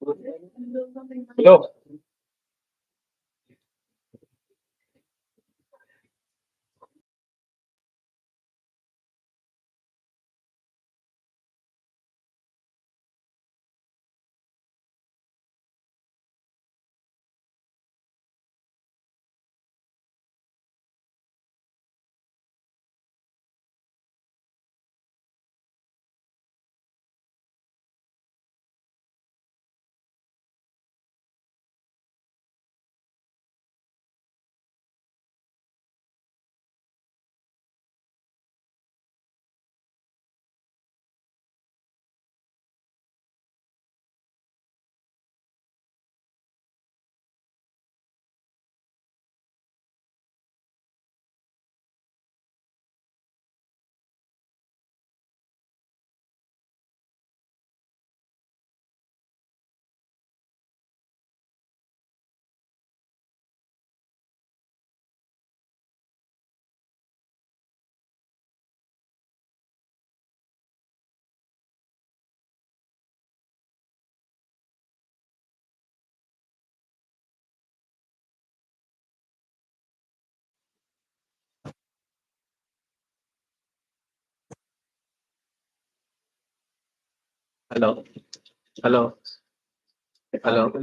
Hello. Hello. Hello. Hello.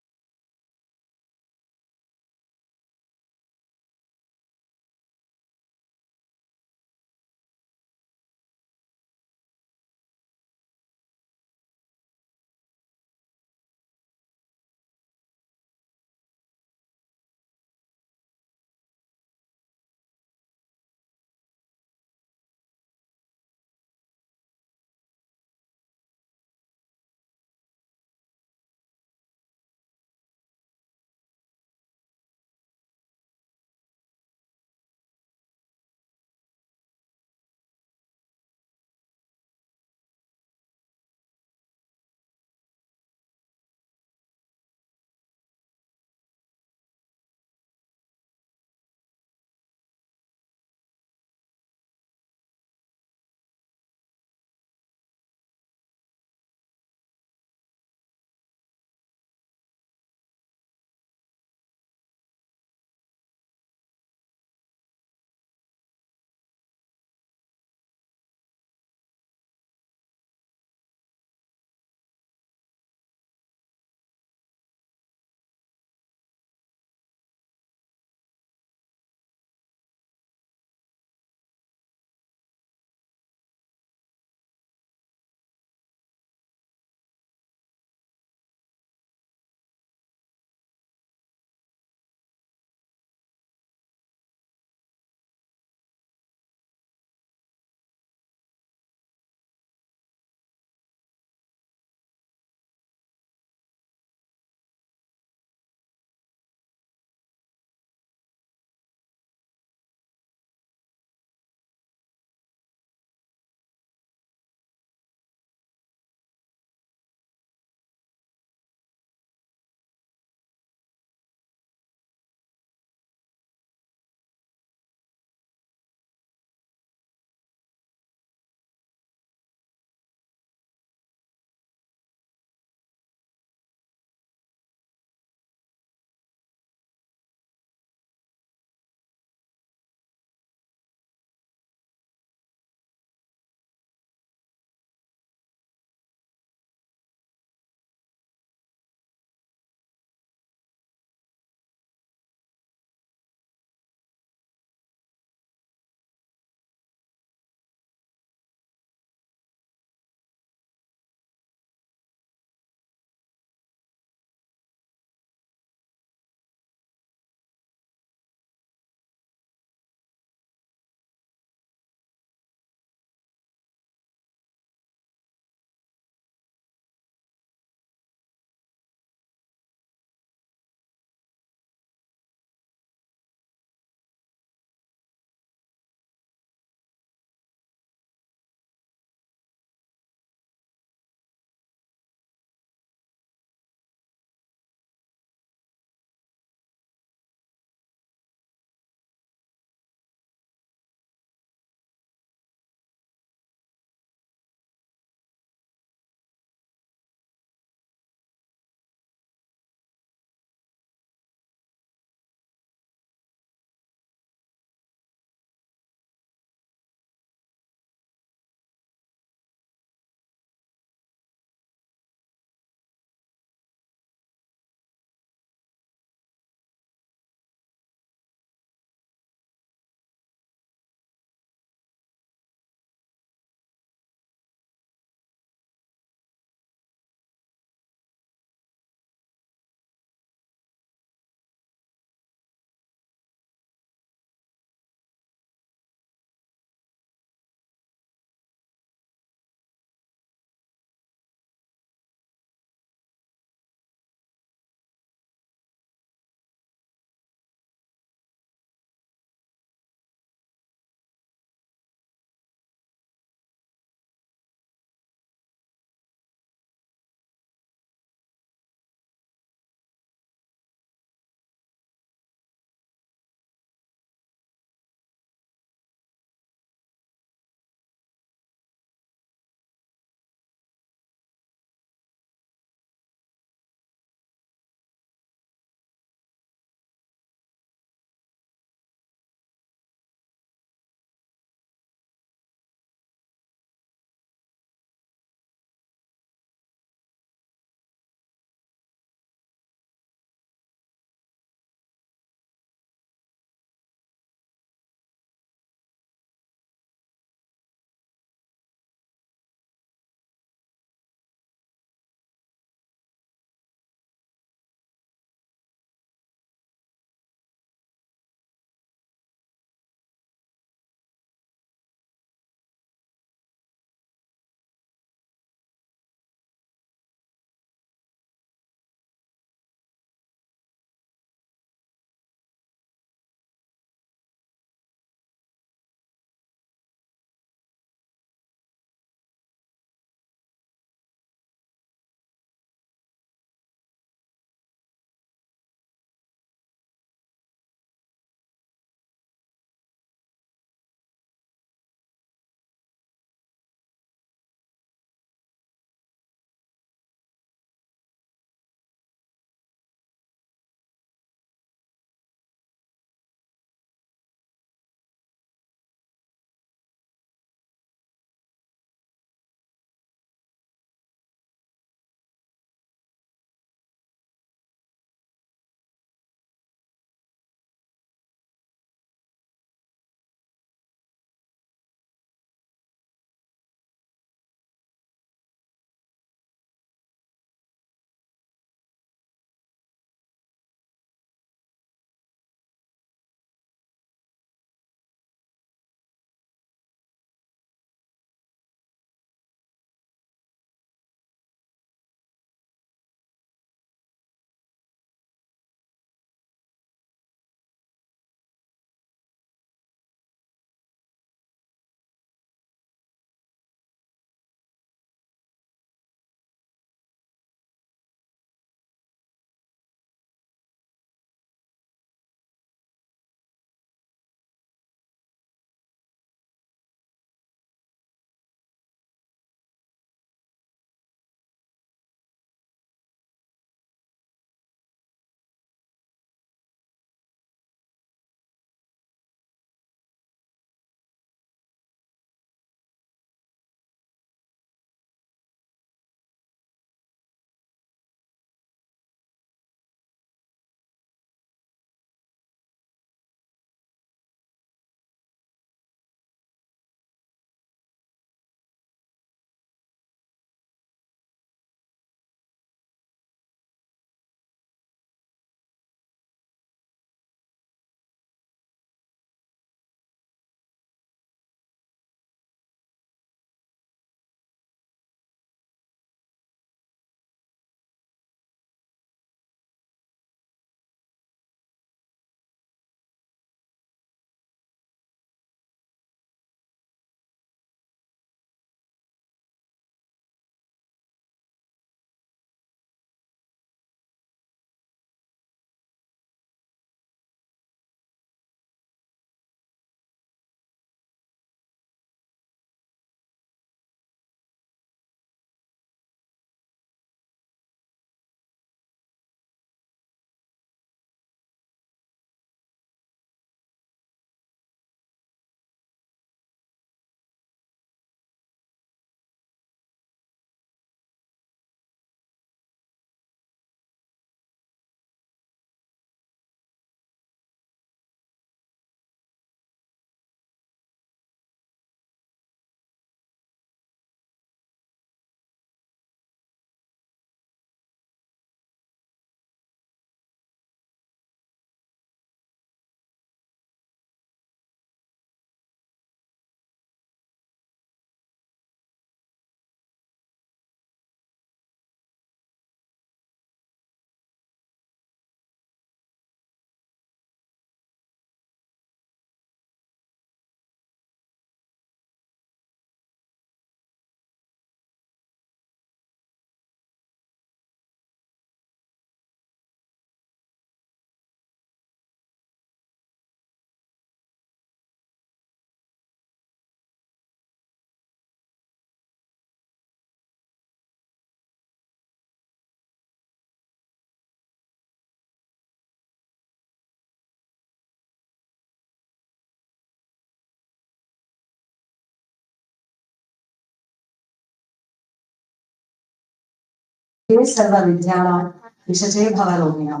सर्वविद्यानां विषजे भवरोगिणां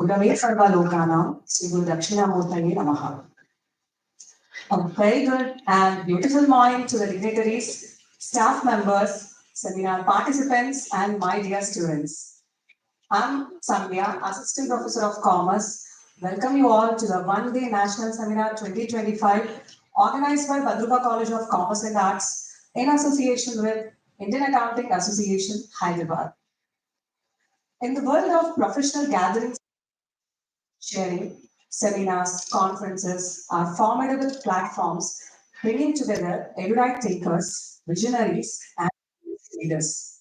गुणवे सर्वलोकानां श्रीगुरुदक्षिणामूर्तये नमः. A very good and beautiful morning to the dignitaries, staff members, seminar participants, and my dear students. I'm Sandhya, Assistant Professor of Commerce. Welcome you all to the one-day National Seminar 2025 organized by Badruka College of Commerce and Arts in association with Indian Accounting Association, Hyderabad. In the world of professional gatherings, sharing, seminars, conferences are formidable platforms bringing together erudite thinkers, visionaries, and leaders.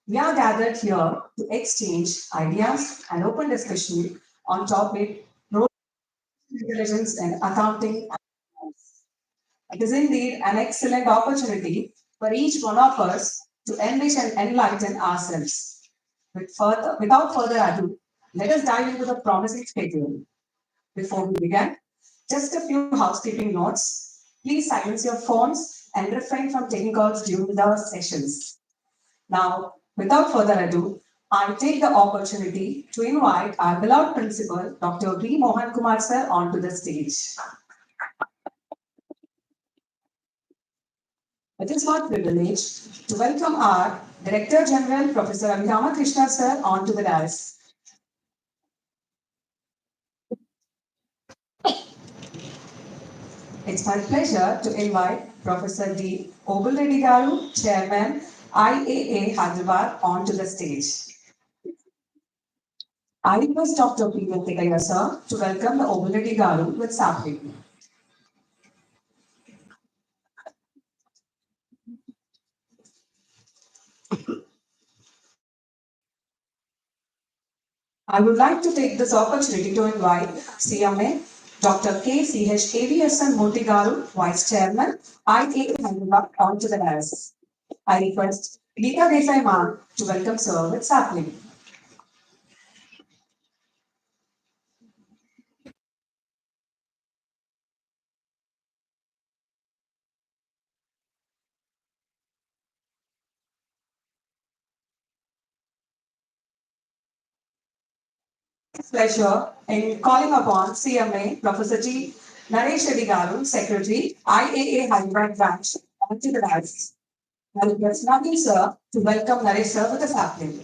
We are gathered here to exchange ideas and open discussion on topic role of intelligence in accounting. It is indeed an excellent opportunity for each one of us to enrich and enlighten ourselves. Without further ado, let us dive into the promising schedule. Before we begin, just a few housekeeping notes. Please silence your phones and refrain from taking calls during the sessions. Now, without further ado, I take the opportunity to invite our beloved principal, Dr. B. Mohan Kumar sir, onto the stage. It is my privilege to welcome our Director General, Professor Abhirama Krishna sir, onto the dais. It's my pleasure to invite Professor D. Obul Reddy Garu, Chairman, IAA Hyderabad, onto the stage. I request Dr. P. Venkataya sir to welcome the Obul Reddy Garu with sapling. I would like to take this opportunity to invite CMA Dr. K. C. H. AVSN Murthy Garu, Vice Chairman, IAA Hyderabad, onto the dais. I request Geeta Desai ma'am to welcome sir with sapling. Pleasure in calling upon CMA Professor G. Naresh Reddy Garu, Secretary, IAA Hyderabad Branch, onto the dais. I request Naveen sir to welcome Naresh sir with a sapling.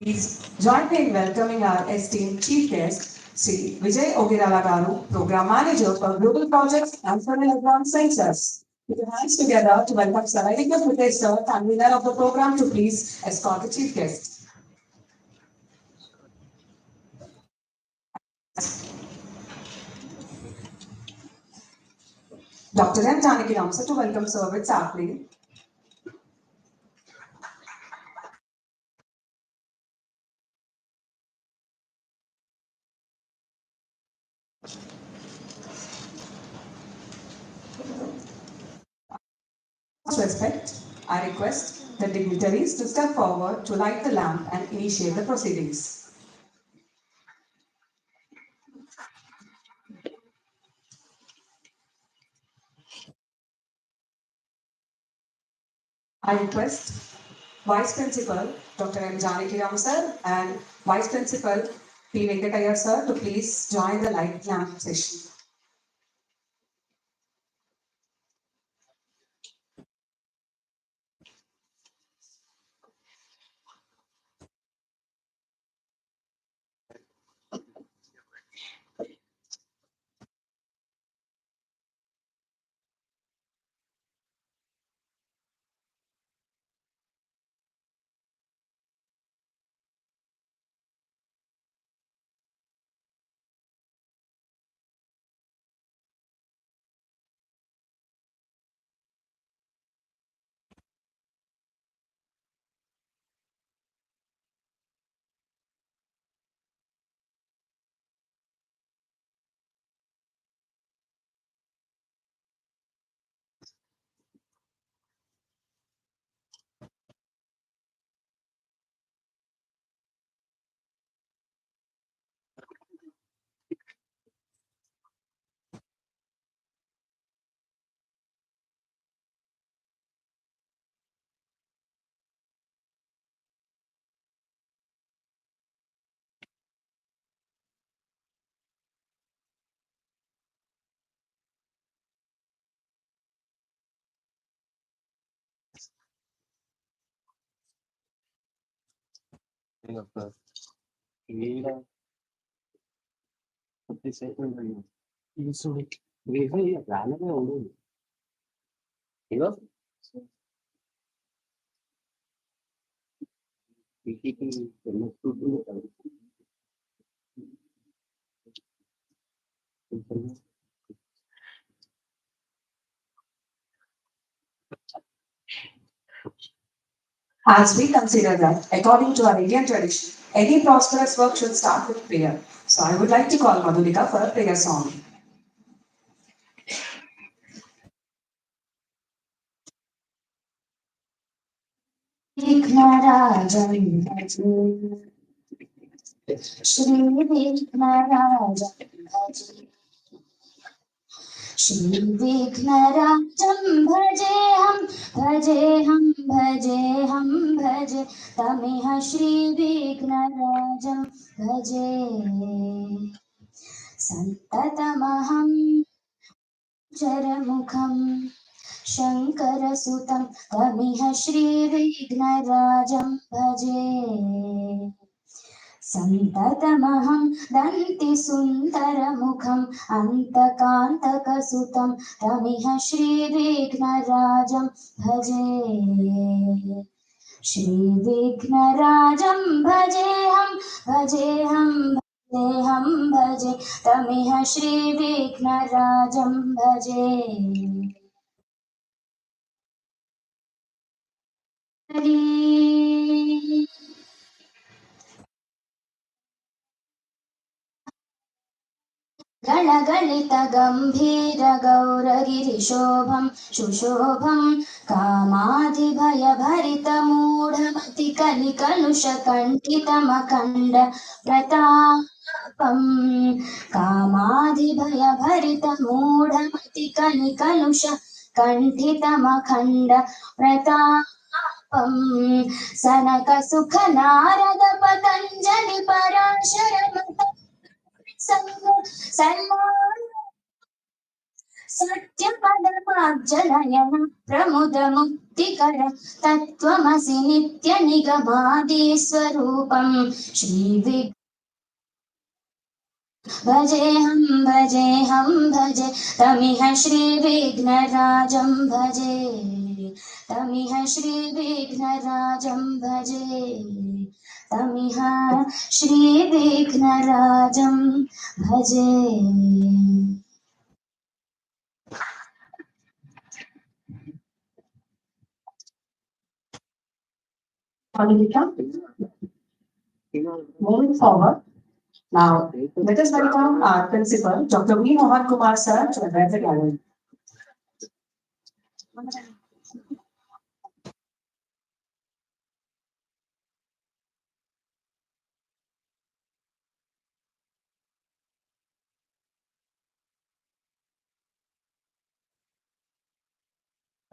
Please join me in welcoming our esteemed chief guest, Sri Vijay Ogirala Garu, Program Manager for Global Projects and for Advanced Sensors. Put your hands together to welcome Sir. I request Vijay sir, convener of the program, to please escort the chief guest. Dr. M. Janaki Ramsa to welcome Sir with sapling. With respect, I request the dignitaries to step forward to light the lamp and initiate the proceedings. I request Vice Principal Dr. M. Janaki Ram sir and Vice Principal P. Venkataya sir to please join the light lamp session. ఈడ కొద్దిసేపు ఉండండి. తీసుడు. వేసి రాననే ఉండదు. ఇగో ఇంటికి వెళ్ళొస్తుంది కదా. As we consider that, according to our Indian tradition, any prosperous work should start with prayer. So I would like to call Madhulika for a prayer song. Vignarajam bhaje, Shri Vignarajam bhaje, Shri Vignarajam bhajeham, bhajeham, bhajeham, bhaje, Tamiha Shri Vignarajam bhaje, Santatamaham Charamukham Shankarasutam Tamiha Shri Vignarajam bhaje. Santatamaham Danti Sundaramukham Antakantakasutam Tamiha Shri Vignarajam bhaje. Shri Vignarajam bhajeham, bhajeham, bhajeham, bhaje, Tamiha Shri Vignarajam bhaje. गणगणित गम्भीर गौरगिरिशोभं सुशोभं कामाधिभयभरित मूढमति कलिकलुषकण्ठितमखण्ड प्रतापं कामाधिभयभरित मूढमति कलिकलुष कण्ठितमखण्ड प्रतापं सनक सुख नारद पतञ्जलि पराशर सत्यपदमार्जनयन प्रमुद मुक्तिकर तत्त्वमसि नित्य निगमादि स्वरूपं श्री भजेहं भजे तमिह श्री विघ्नराजं भजे तमिह श्री विघ्नराजं भजे तमिह श्री विघ्नराजं भजे. Moving forward, now let us welcome our principal, Dr. V. Mohan Kumar sir, to address the gathering.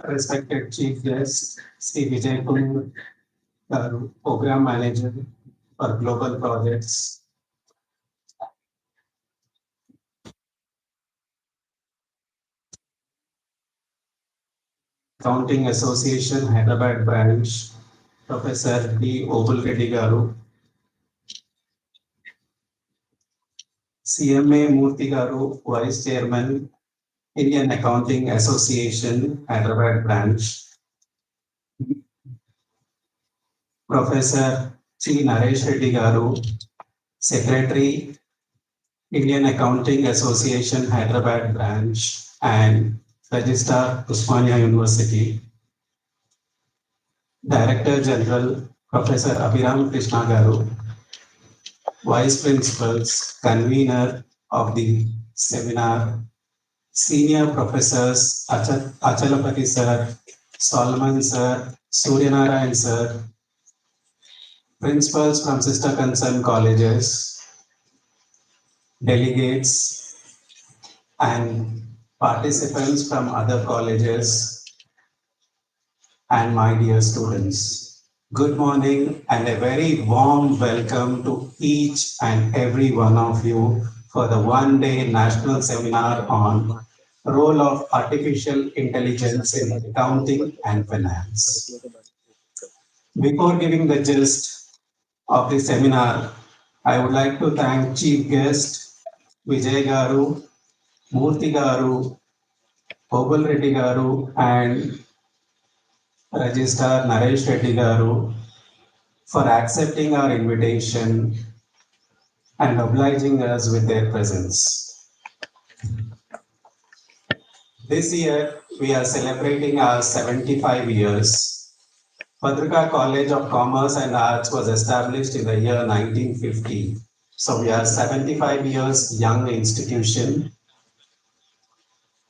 Respected Chief Guest, Sri Vijay Kumar, Program Manager for Global Projects. Accounting Association, Hyderabad Branch, Professor D. Obul Reddy Garu, CMA Murthy Garu, Vice Chairman, Indian Accounting Association, Hyderabad Branch, Professor G. Naresh Reddy Garu, Secretary, Indian Accounting Association, Hyderabad Branch, and Registrar, Usmania University, Director General, Professor Abhiram Krishna Garu, Vice Principals, Convener of the seminar, Senior Professors, Achalapati Sir, Solomon Sir, Suryanarayan Sir, Principals from sister concerned colleges, delegates, and participants from other colleges, and my dear students. Good morning and a very warm welcome to each and every one of you for the one-day national seminar on role of artificial intelligence in accounting and finance. Before giving the gist of the seminar, I would like to thank Chief Guest Vijay Garu, Murthy Garu, Gopal Reddy Garu, and Registrar Naresh Reddy Garu for accepting our invitation and obliging us with their presence. This year, we are celebrating our 75 years. Padrika College of Commerce and Arts was established in the year 1950. So we are 75 years young institution.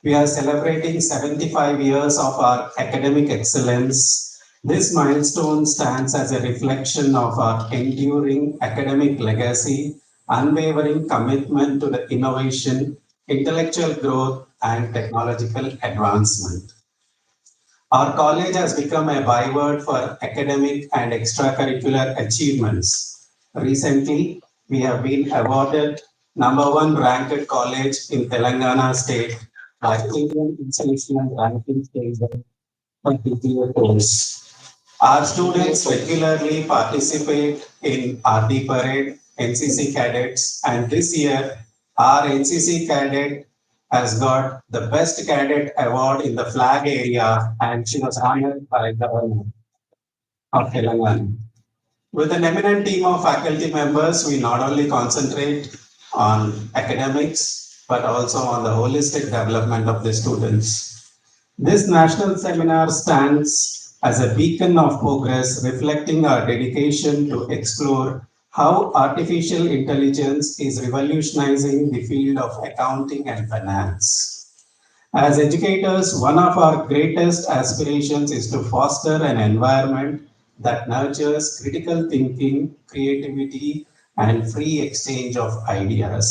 We are celebrating 75 years of our academic excellence. This milestone stands as a reflection of our enduring academic legacy, unwavering commitment to the innovation, intellectual growth, and technological advancement. Our college has become a byword for academic and extracurricular achievements. Recently, we have been awarded #1 ranked college in Telangana state by Indian Institutional Ranking Scale for PTA course. Our students regularly participate in RD Parade, NCC cadets, and this year our NCC cadet has got the Best Cadet Award in the flag area, and she was honored by the governor of Telangana. With an eminent team of faculty members, we not only concentrate on academics, but also on the holistic development of the students. This national seminar stands as a beacon of progress, reflecting our dedication to explore how artificial intelligence is revolutionizing the field of accounting and finance. As educators, one of our greatest aspirations is to foster an environment that nurtures critical thinking, creativity, and free exchange of ideas.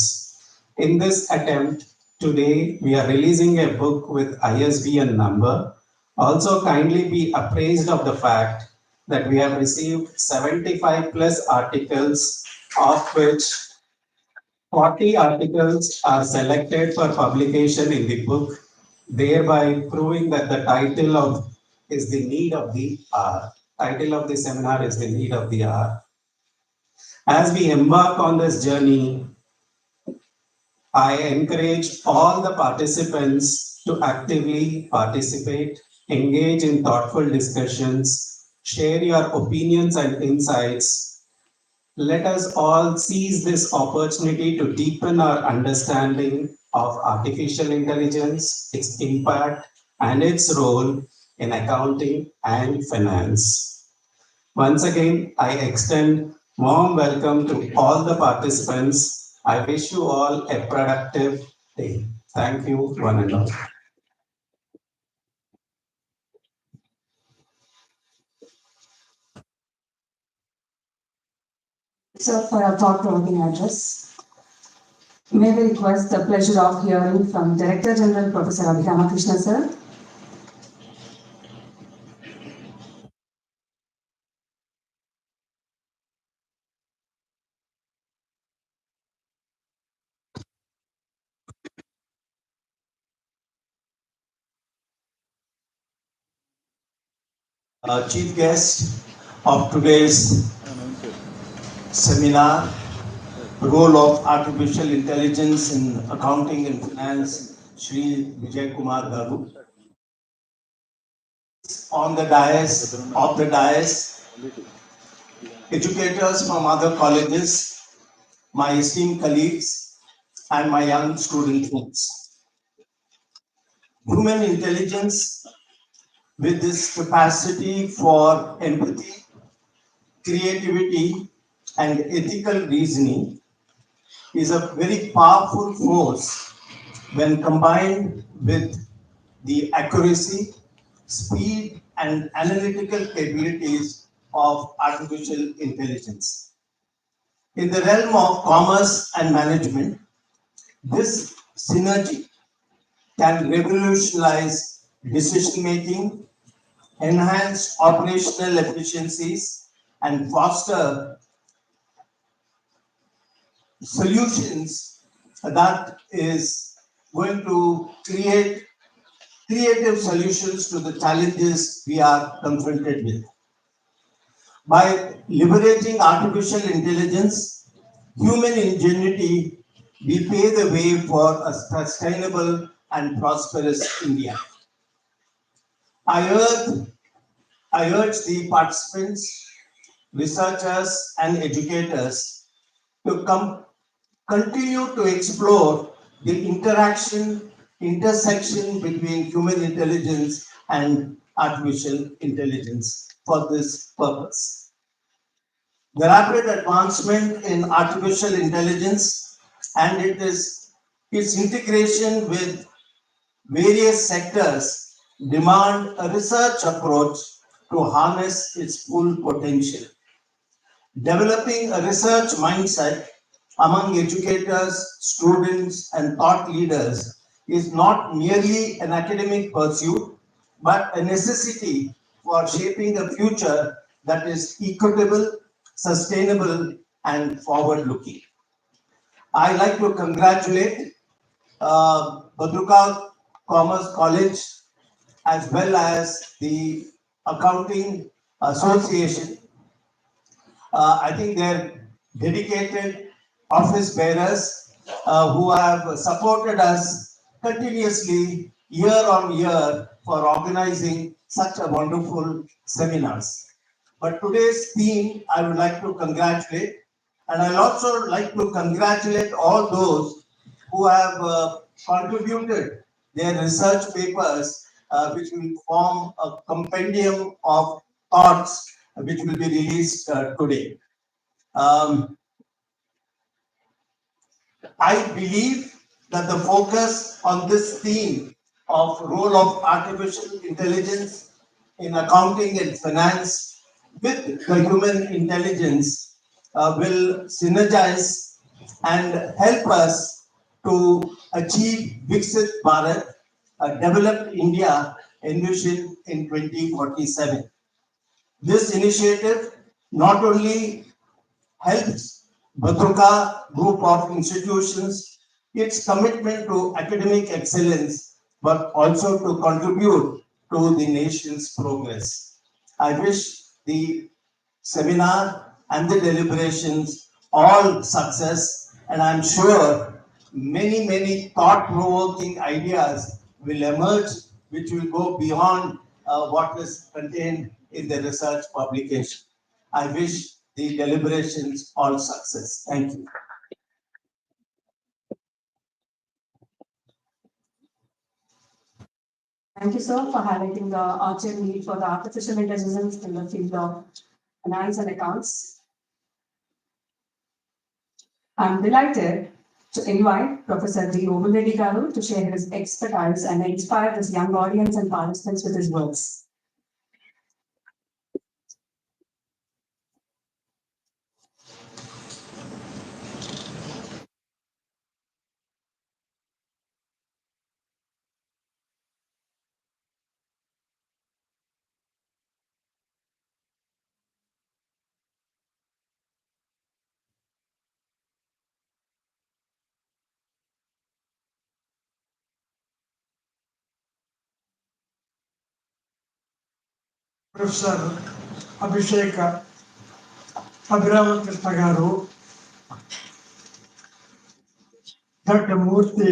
In this attempt, today we are releasing a book with ISBN number. Also, kindly be appraised of the fact that we have received 75 plus articles, of which 40 articles are selected for publication in the book, thereby proving that the title of is the need of the hour. Title of the seminar is the need of the hour. As we embark on this journey, I encourage all the participants to actively participate, engage in thoughtful discussions, share your opinions and insights. Let us all seize this opportunity to deepen our understanding of artificial intelligence, its impact, and its role in accounting and finance. Once again, I extend warm welcome to all the participants. I wish you all a productive day. Thank you, one and all. So for our thought-provoking address, may we request the pleasure of hearing from Director General Professor Abhiramakrishna sir. Chief guest of today's seminar, role of artificial intelligence in accounting and finance, Shri Vijay Kumar Garu. On the dais, educators from other colleges, my esteemed colleagues, and my young student friends. Human intelligence with this capacity for empathy, creativity, and ethical reasoning is a very powerful force when combined with the accuracy, speed, and analytical abilities of artificial intelligence. In the realm of commerce and management, this synergy can revolutionize decision making, enhance operational efficiencies, and foster solutions that is going to create creative solutions to the challenges we are confronted with. By leveraging artificial intelligence, human ingenuity, we pave the way for a sustainable and prosperous India. I urge, I urge the participants, researchers, and educators to continue to explore the intersection between human intelligence and artificial intelligence for this purpose. The rapid advancement in artificial intelligence and its integration with various sectors demand a research approach to harness its full potential. Developing a research mindset among educators, students, and thought leaders is not merely an academic pursuit, but a necessity for shaping a future that is equitable, sustainable, and forward looking. I like to congratulate Badruka Commerce College as well as the Accounting Association. I think they're dedicated office bearers who have supported us continuously year on year for organizing such a wonderful seminars. But today's theme, I would like to congratulate, and I'll also like to congratulate all those who have contributed their research papers, which will form a compendium of thoughts which will be released today. I believe that the focus on this theme of role of artificial intelligence in accounting and finance with the human intelligence will synergize and help us to achieve Viksit Bharat, a developed India envisioned in 2047. This initiative not only helps Bhatruka group of institutions its commitment to academic excellence, but also to contribute to the nation's progress. I wish the seminar and the deliberations all success, and I'm sure many thought-provoking ideas will emerge which will go beyond what is contained in the research publication. I wish the deliberations all success. Thank you. Thank you, sir, for highlighting the urgent need for the artificial intelligence in the field of finance and accounts. I'm delighted to invite Professor D. Ogunreddy Garu to share his expertise and inspire this young audience and participants with his words. Professor అభిషేక అభిరామకృష్ణ గారు, doctor మూర్తి,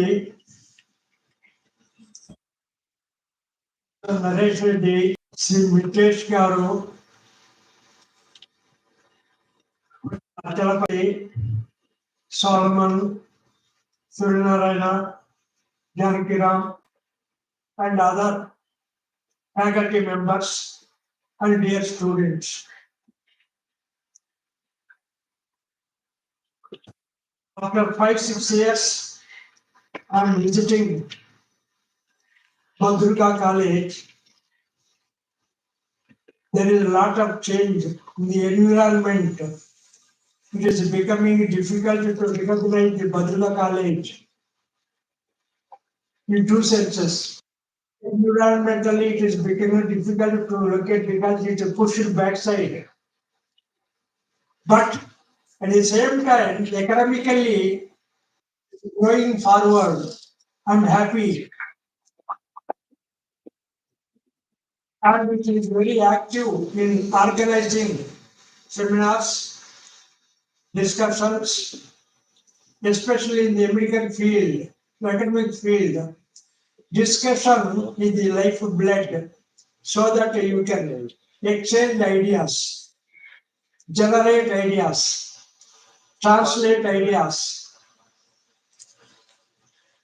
నరేష్ రెడ్డి, శ్రీ మిటేష్ గారు, Chalapathi, Solomon, Suryanarayana, Janakiram, and other faculty members and dear students. After 5-6 years, I am visiting Madhurika College. There is a lot of change in the environment. It is becoming difficult to recognize the Madhurika College in two senses. Environmentally, it is becoming difficult to locate because it is pushed backside. But at the same time, economically, going forward, I'm happy. And it is very active in organizing seminars, discussions, especially in the American field, academic field. Discussion is the lifeblood so that you can exchange ideas, generate ideas, translate ideas.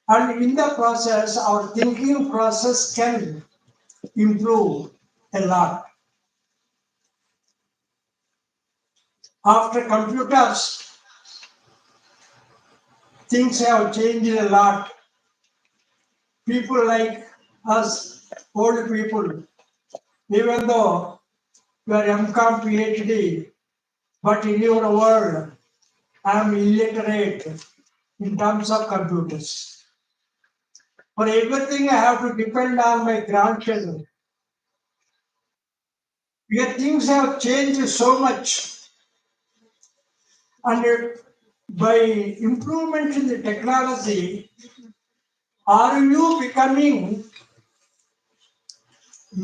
And in the process, our thinking process can improve a lot. After computers, things have changed a lot. People like us, old people, even though you are MCOM PhD, but in your world, I am illiterate in terms of computers. For everything, I have to depend on my grandchildren. Because things have changed so much. And by improvement in the technology, are you becoming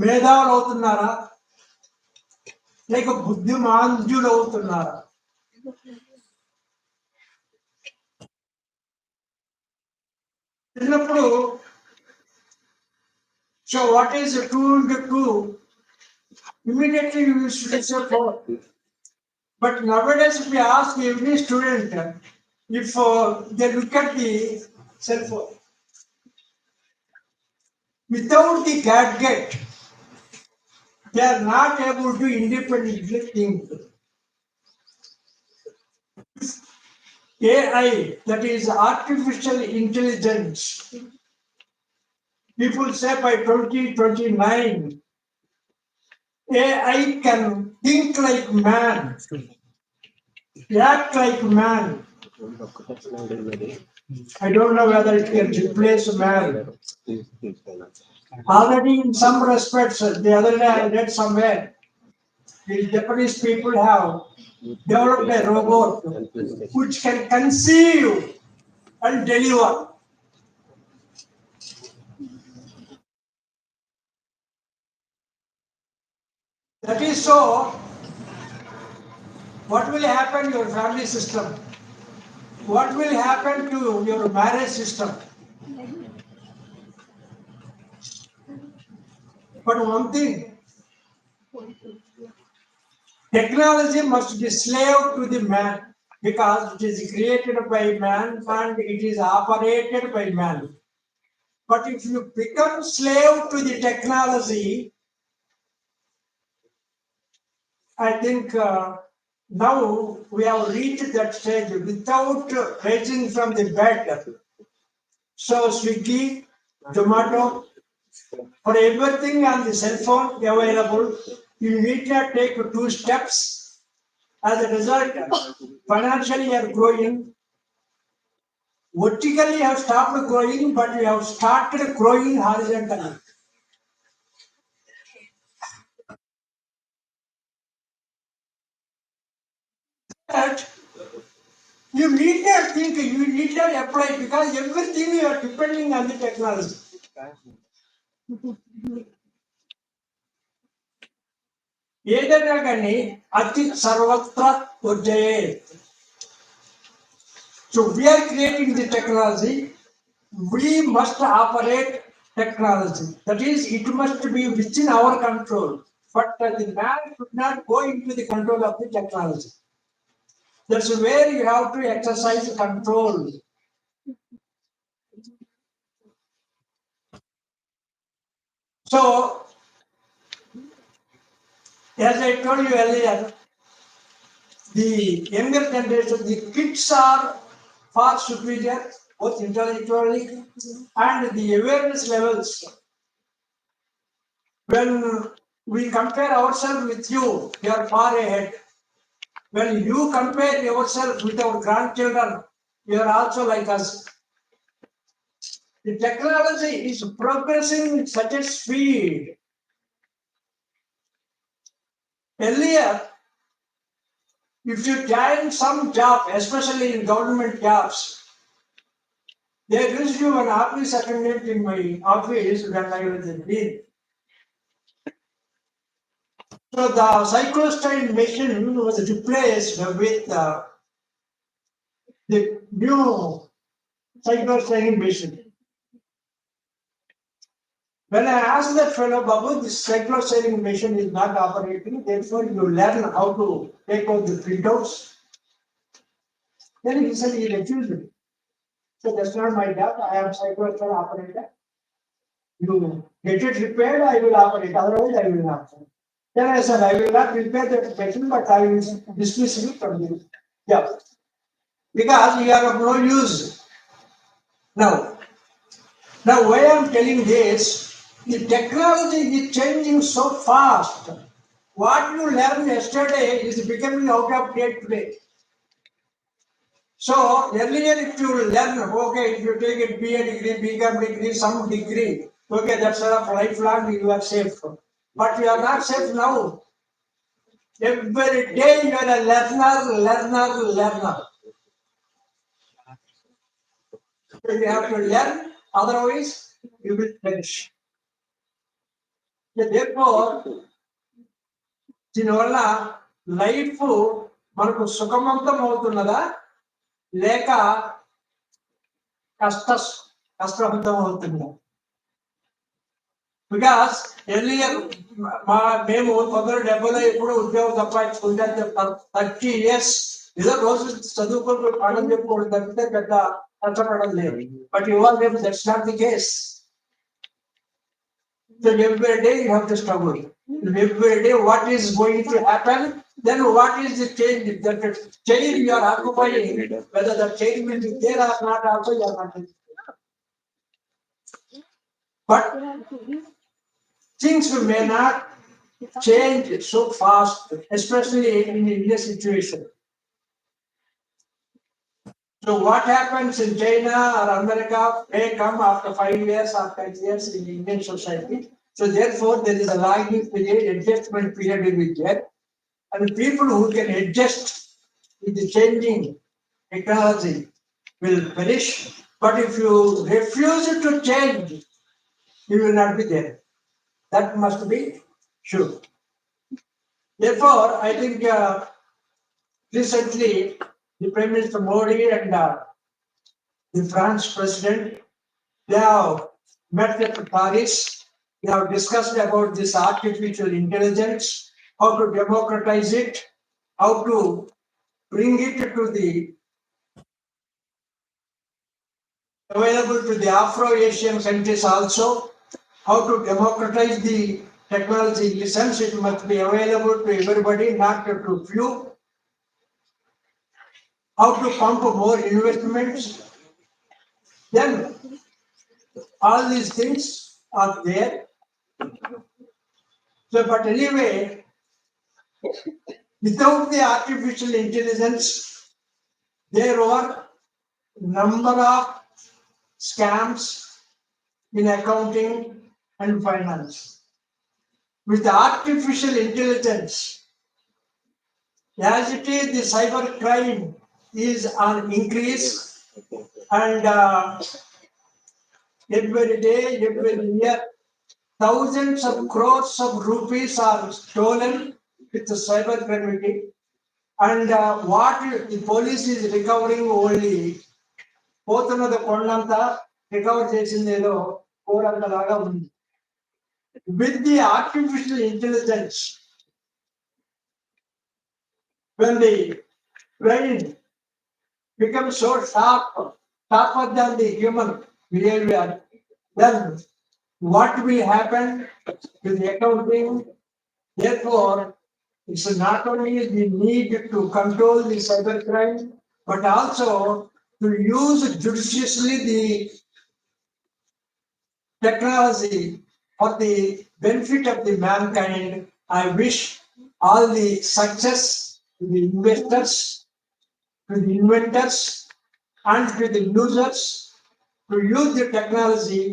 మేధావులు అవుతున్నారా లేక బుద్ధిమాంద్యులు అవుతున్నారా? చిన్నప్పుడు so what is 2 into 2? Immediately you used to say 4. But nowadays if we ask every student if they look at the cell phone without the gadget, they are not able to independently think. AI, that is artificial intelligence, people say by 2029, AI can think like man, act like man. I don't know whether it can replace man. Already in some respects, the other day I read somewhere, the Japanese people have developed a robot which can conceive and deliver. That is so. What will happen to your family system? What will happen to your marriage system? But one thing, technology must be slave to the man because it is created by man and it is operated by man. But if you become slave to the technology, I think now we have reached that stage without rising from the bed. So Swiggy, Zomato, for everything on the cell phone available, you need to take 2 steps. As a result, financially you are growing. Vertically you have stopped growing, but you have started growing horizontally. But you need to think, you need to apply because everything you are depending on the technology. ఏదైనా కానీ అతి సర్వత్ర ఉజ్జయే. So we are creating the technology, we must operate technology. That is, it must be within our control. But the man should not go into the control of the technology. That's where you have to exercise control. So, as I told you earlier, the younger generation, the kids are far superior, both intellectually and the awareness levels. When we compare ourselves with you, you are far ahead. When you compare yourself with our grandchildren, you are also like us. The technology is progressing at such a speed. Earlier, if you join some job, especially in government jobs, there used to be an office attendant in my office when I was a dean. So the cyclostyle machine was replaced with the new cyclostyle machine. When I asked that fellow, Babu, this cyclostyle machine is not operating, therefore you learn how to take out the printouts. Then he said he refused it. So that's not my job, I am cyclostyle operator. You get it repaired, I will operate, otherwise I will not. Then I said, I will not repair that machine, but I will dismiss you from the job. Because you are of no use. Now why I am telling this, the technology is changing so fast. What you learned yesterday is becoming out of date today. So earlier if you learn, okay, if you take a BA degree, BCom degree, some degree, okay, that's sort of lifelong, you are safe. But you are not safe now. Every day you are a learner. So you have to learn, otherwise you will perish. Therefore, దీనివల్ల life మనకు సుఖవంతం అవుతున్నదా లేక కష్టవంతం అవుతుందా? Because earlier మేము 1970లో ఎప్పుడు ఉద్యోగం సంపాదించుకుంటే 30 years ఏదో రోజు చదువుకుంటూ పాఠం చెప్పుకోవడం తప్పితే పెద్ద కష్టపడడం లేదు. బట్ ఇవాళ రేపు that's not the case. So every day you have to struggle. Every day what is going to happen, then what is the change? That chair you are occupying, whether the chair will be there or not, also you are not. But things may not change so fast, especially in India situation. So what happens in China or America may come after 5 years or 10 years in Indian society. So therefore, there is a lagging period, adjustment period we will get. And people who can adjust with the changing technology will perish. But if you refuse to change, you will not be there. That must be sure. Therefore, I think recently the Prime Minister Modi and the France President, they have met at Paris. They have discussed about this artificial intelligence, how to democratize it, how to bring it to the available to the Afro-Asian countries also, how to democratize the technology in the sense it must be available to everybody, not to few, how to pump more investments. Then all these things are there. So, but anyway, without the artificial intelligence, there were number of scams in accounting and finance. With artificial intelligence, as it is, the cyber crime is on increase, and every day, every year, thousands of crores of rupees are stolen with the cyber criminality. And what the police is recovering only, పోతున్నది కొండంతా recover చేసిందేదో కోడంతలాగా ఉంది. With the artificial intelligence, when the brain becomes so sharper than the human behavior, then what will happen to the accounting? Therefore, it's not only the need to control the cybercrime, but also to use judiciously the technology for the benefit of the mankind. I wish all the success to the investors, to the inventors, and to the users to use the technology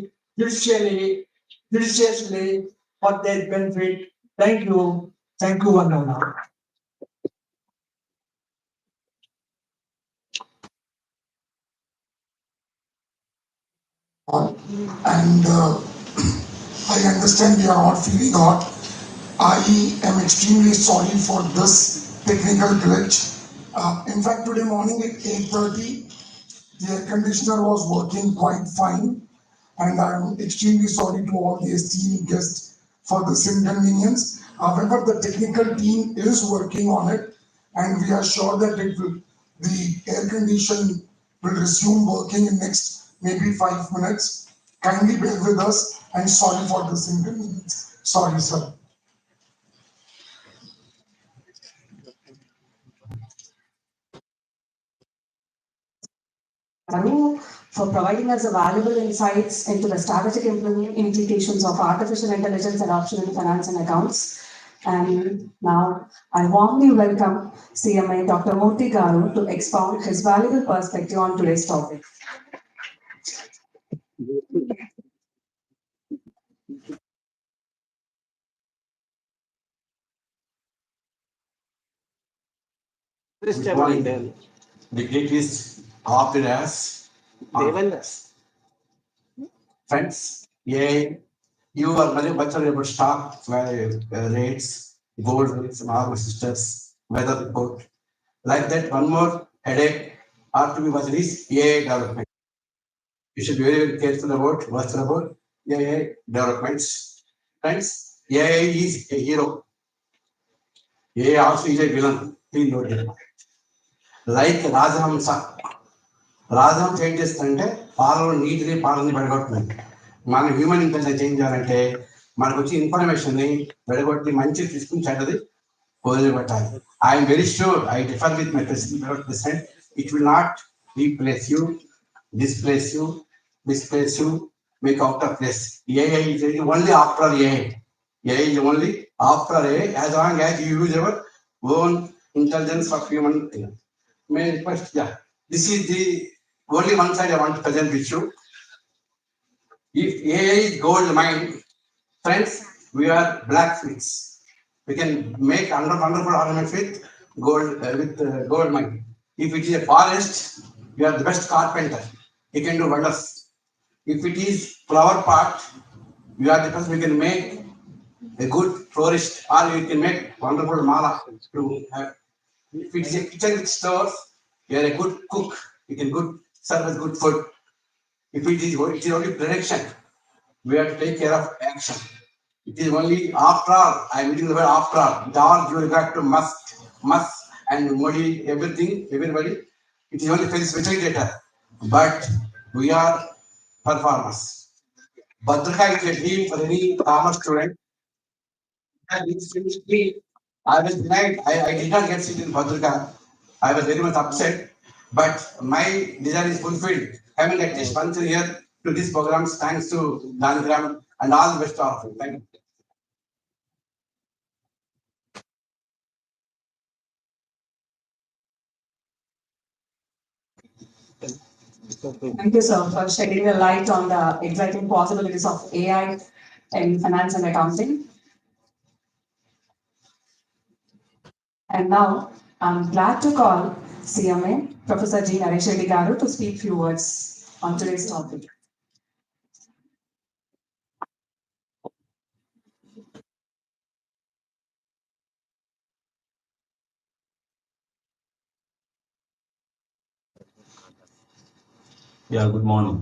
judiciously for their benefit. Thank you, Vandana. And I understand you are all feeling hot. I am extremely sorry for this technical glitch. In fact, today morning at 8:30, the air conditioner was working quite fine, and I'm extremely sorry to all the esteemed guests for this inconvenience. However, the technical team is working on it, and we are sure that the air condition will resume working in next maybe 5 minutes. Kindly bear with us, and sorry for this inconvenience. Sorry, sir. Anu, for providing us a valuable insights into the strategic implications of artificial intelligence adoption in finance and accounts. And now I warmly welcome CMA Dr. Murthy Garu to expound his valuable perspective on today's topic. Good morning. The gate is opted as friends. Yeah, you are very much about stock rates, gold rates, and all my sisters, weather report. Like that, one more headache or to be watched is AI development. You should be very, very careful about what's about AI developments. Friends, AI is a hero. AI also is a villain. Please note it. Like Rajahamsa. Rajam change చేస్తుంటే పాలలో నీటిని పాలని పెడగొట్టుకుంది. మన human intelligence change చేయాలంటే మనకు వచ్చి information ని పెడగొట్టి మంచి తీసుకుని చెడ్డది వదిలిపెట్టాలి. I'm very sure I differ with my president it will not replace you, displace you, displace you, make out of place. AI is only after AI. AI is only after AI as long as you use your own intelligence of human. May I request, yeah. This is the only one side I want to present with you. If AI is gold mine, friends, we are blacksmiths. We can make wonderful ornaments with gold mine. If it is a forest, you are the best carpenter. You can do wonders. If it is flower pot, you are the best. We can make a good florist, or you can make wonderful mala to have. If it is a kitchen with stores, you are a good cook. You can serve as good food. If it is only prediction, we have to take care of action. It is only after all, I am using the word after all, with all due regard to Musk and Modi, everybody, it is only facilitator. But we are performers. Bhadraka is a dream for any commerce student. I was denied. I did not get seat in Bhadraka. I was very much upset, but my desire is fulfilled. Having at least once a year to these programs, thanks to Danigram and all the best of you. Thank you. Thank you, sir, for shedding the light on the exciting possibilities of AI in finance and accounting. And now I'm glad to call CMA Professor G. Naresh Reddy Garu to speak few words on today's topic. Yeah, good morning.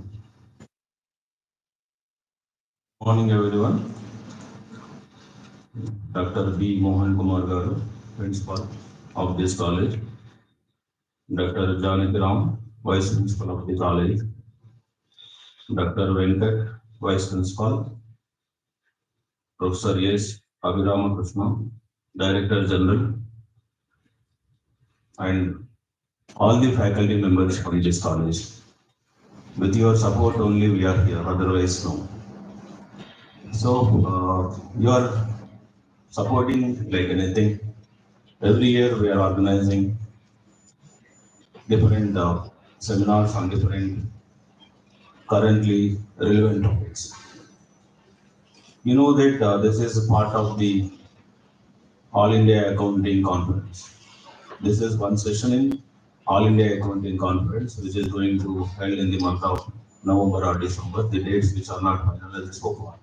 Morning, everyone. Dr. B. Mohan Kumar Garu, Principal of this college. Dr. Janaki Ram, Vice Principal of the college. Dr. Venkat, Vice Principal. Professor S. Abhirama Krishna, Director General. And all the faculty members from this college. With your support only we are here, otherwise no. So you are supporting like anything. Every year we are organizing different seminars on different currently relevant topics. You know that this is a part of the All India Accounting Conference. This is one session in All India Accounting Conference, which is going to held in the month of November or December, the dates which are not finalized so far.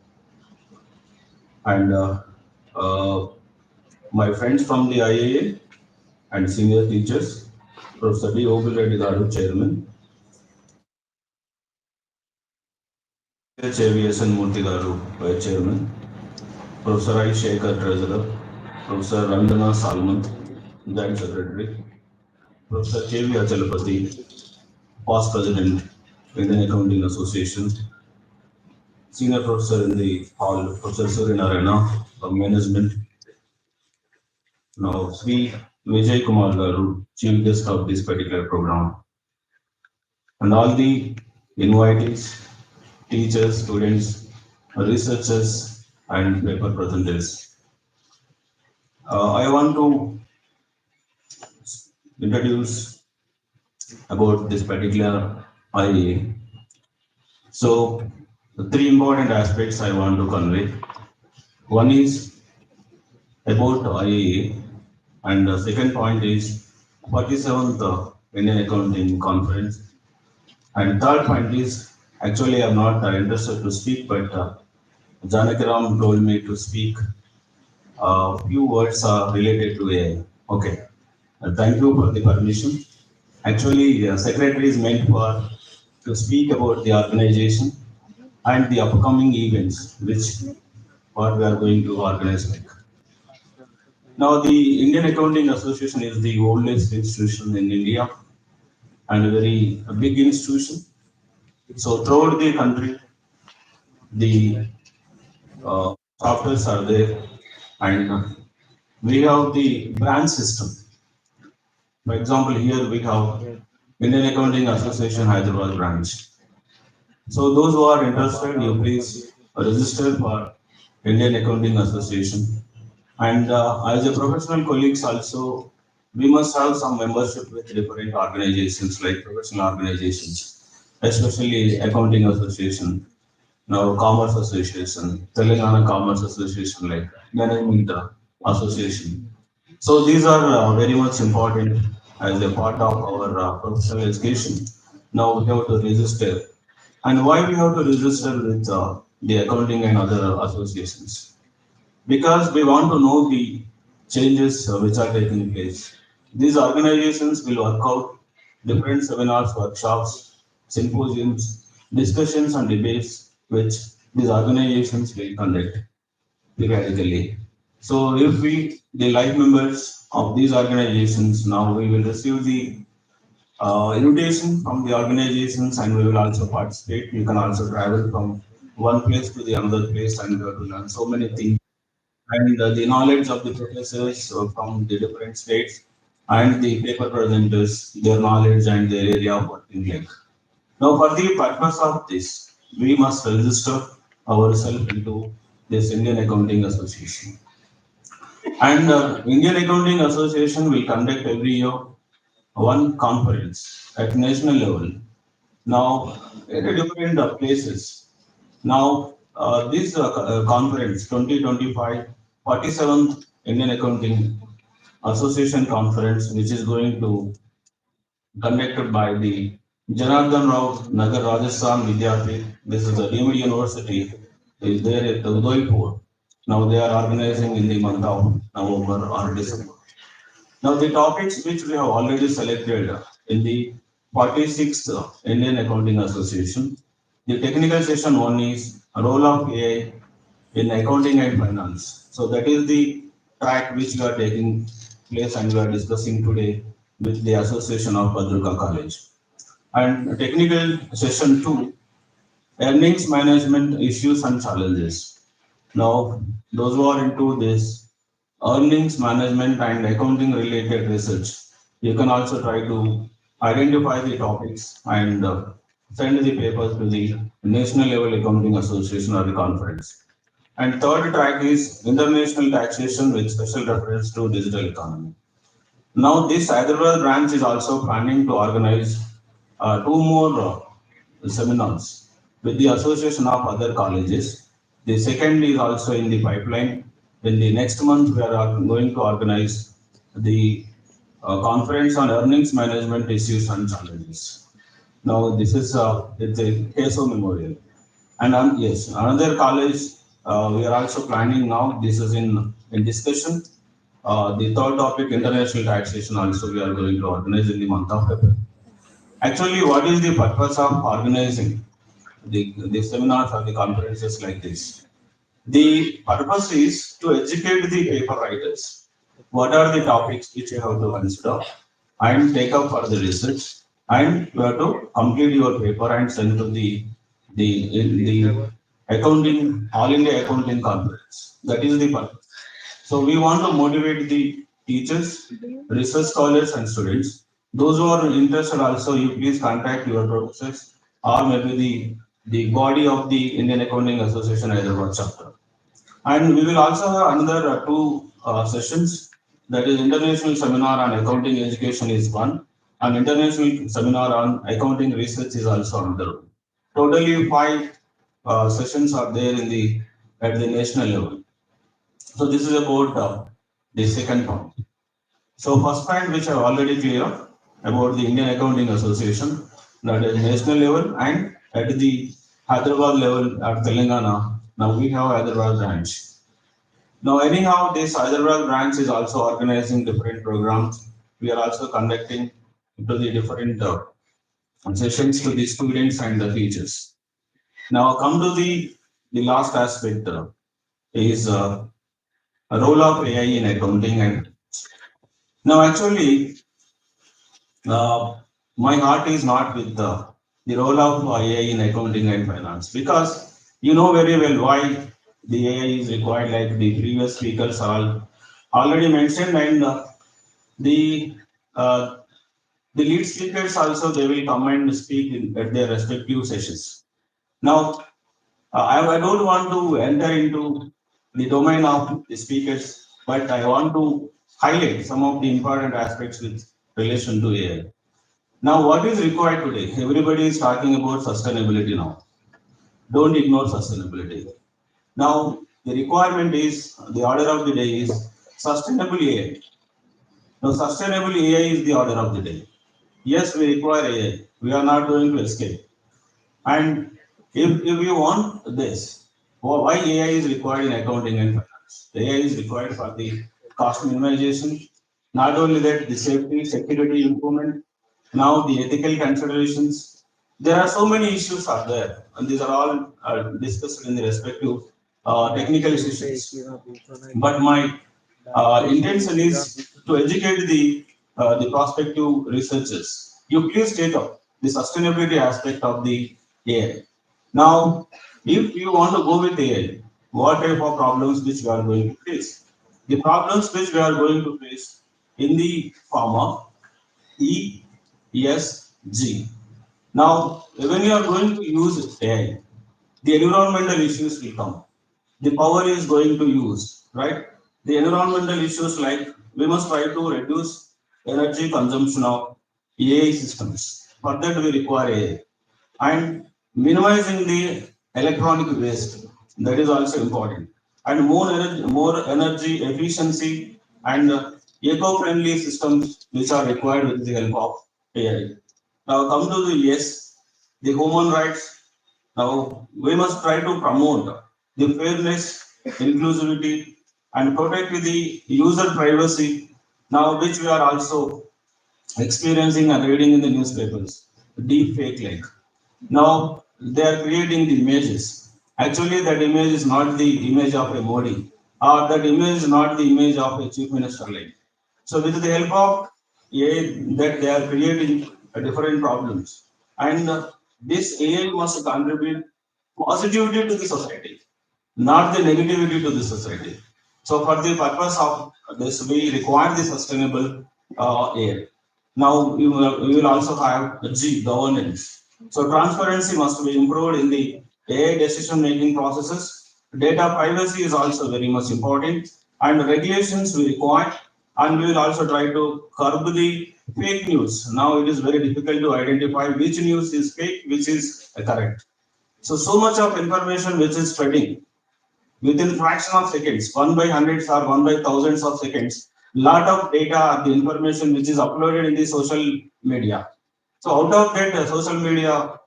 And uh, my friends from the IAA and senior teachers, Professor D. Obil Reddy Garu, Chairman, Aviation Murthy Garu, Vice Chairman, Professor I. Shekhar, Treasurer, Professor Randana Salmant, Joint Secretary, Professor K. V. Achalapati, past President, Indian Accounting Association, Senior Professor in the Hall, Professor Surya Narayana, from Management. Now, Sri Vijay Kumar Garu, Chief Guest of this particular program, and all the invitees, teachers, students, researchers, and paper presenters. I want to introduce about this particular IEA. So, the three important aspects I want to convey. One is about IEA, and the second point is 47th Indian Accounting Conference. And third point is, actually I'm not interested to speak, but Janakaram told me to speak a few words related to AI. Okay, thank you for the permission. Actually, secretary is meant for to speak about the organization and the upcoming events which what we are going to organize. Like. Now, the Indian Accounting Association is the oldest institution in India and a very big institution. So throughout the country, the softwares are there, and we have the branch system. For example, here we have Indian Accounting Association Hyderabad branch. So those who are interested, you please register for Indian Accounting Association. And as a professional colleagues also, we must have some membership with different organizations like professional organizations, especially Accounting Association, now Commerce Association, Telangana Commerce Association, like Management Association. So these are very much important as a part of our professional education. Now we have to register. And why we have to register with the accounting and other associations? Because we want to know the changes which are taking place. These organizations will work out different seminars, workshops, symposiums, discussions and debates which these organizations will conduct periodically. So if we, the life members of these organizations, now we will receive the invitation from the organizations and we will also participate. You can also travel from one place to the another place and to learn so many things. And the knowledge of the professors from the different states and the paper presenters, their knowledge and their area of working like. Now, for the purpose of this, we must register ourselves into this Indian Accounting Association. And Indian Accounting Association will conduct every year one conference at national level. Now, at different places. Now, this conference, 2025, 47th Indian Accounting Association Conference, which is going to conducted by the Janardhan Rao Nagar Rajasthan Vidyapith. This is a deemed university, is there at Udaipur. Now they are organizing in the month of November or December. Now the topics which we have already selected in the 46th Indian Accounting Association. The technical session one is role of AI in accounting and finance. So that is the track which we are taking place and we are discussing today with the Association of Bhadruka College. And technical session 2, earnings management issues and challenges. Now, those who are into this earnings management and accounting related research, you can also try to identify the topics and send the papers to the National Level Accounting Association or the conference. And third track is international taxation with special reference to digital economy. Now, this Hyderabad branch is also planning to organize two more seminars with the association of other colleges. The second is also in the pipeline. In the next month, we are going to organize the conference on earnings management issues and challenges. Now, this is it's a KSO memorial. And yes, another college we are also planning now, this is in discussion. The third topic, international taxation, also we are going to organize in the month of February. Actually, what is the purpose of organizing the seminars or the conferences like this? The purpose is to educate the paper writers. What are the topics which you have to consider and take up for the research, and you have to complete your paper and send to the accounting all India accounting conference. That is the purpose. So we want to motivate the teachers, research scholars, and students. Those who are interested, also you please contact your professors or maybe the body of the Indian Accounting Association Hyderabad chapter. And we will also have another two sessions. That is international seminar on accounting education is one, and international seminar on accounting research is also another one. Totally five sessions are there in the at the national level. So this is about the second point. So first point which I already clear about the Indian Accounting Association, that is national level, and at the Hyderabad level at Telangana. Now we have Hyderabad branch. Now, anyhow, this Hyderabad branch is also organizing different programs. We are also conducting to the different sessions to the students and the teachers. Now, come to the last aspect is a role of AI in accounting. And now, actually, my heart is not with the role of AI in accounting and finance, because you know very well why the AI is required, like the previous speakers are already mentioned, and the uh, the lead speakers also they will come and speak at their respective sessions. Now, I don't want to enter into the domain of the speakers, but I want to highlight some of the important aspects with relation to AI. Now, what is required today? Everybody is talking about sustainability now. Don't ignore sustainability. Now, the requirement is the order of the day is sustainable AI. Now, sustainable AI is the order of the day. Yes, we require AI. We are not going to escape. And if you want this, why AI is required in accounting and finance? AI is required for the cost minimization. Not only that, the safety, security improvement, now the ethical considerations. There are so many issues are there, and these are all discussed in the respective technical sessions. But my intention is to educate the prospective researchers. You please take up the sustainability aspect of the AI. Now, if you want to go with AI, what type of problems which we are going to face? The problems which we are going to face in the form of ESG. Now, when you are going to use AI, the environmental issues will come. The power is going to use, right? The environmental issues, like we must try to reduce energy consumption of AI systems. For that, we require AI. And minimizing the electronic waste, that is also important. And more energy efficiency and eco-friendly systems which are required with the help of AI. Now come to the yes, the human rights. Now we must try to promote the fairness, inclusivity, and protect the user privacy. Now which we are also experiencing and reading in the newspapers, deep fake like. Now they are creating the images. Actually, that image is not the image of a Modi, or that image is not the image of a chief minister like. So with the help of AI, that they are creating different problems, and this AI must contribute positivity to the society, not the negativity to the society. So for the purpose of this, we require the sustainable AI. Now we will also have G, governance. So transparency must be improved in the AI decision making processes. Data privacy is also very much important, and regulations we require, and we will also try to curb the fake news. Now it is very difficult to identify which news is fake, which is correct. So much of information which is spreading within fraction of seconds, one by hundreds or one by thousands of seconds, lot of data, the information which is uploaded in the social media. So out of that social media